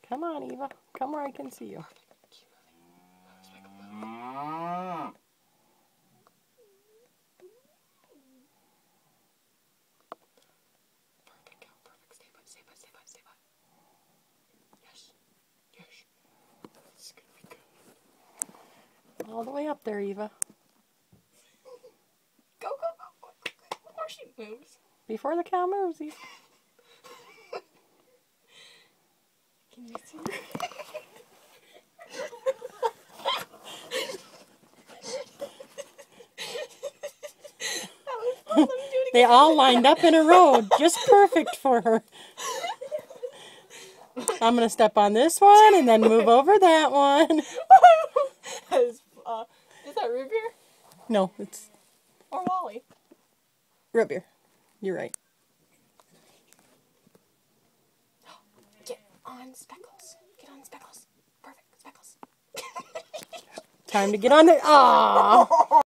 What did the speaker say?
Come on, Eva. Come where I can see you. Perfect. Stay put. Yes. It's gonna be good. All the way up there, Eva. Go. Before she moves. Before the cow moves, Eva. Can you see? They all lined up in a row, just perfect for her. I'm going to step on this one and then move over that one. Is that root beer? No, it's Or Wally? root beer. You're right. Get on Speckles. Perfect, Speckles. Time to get on there. Aww.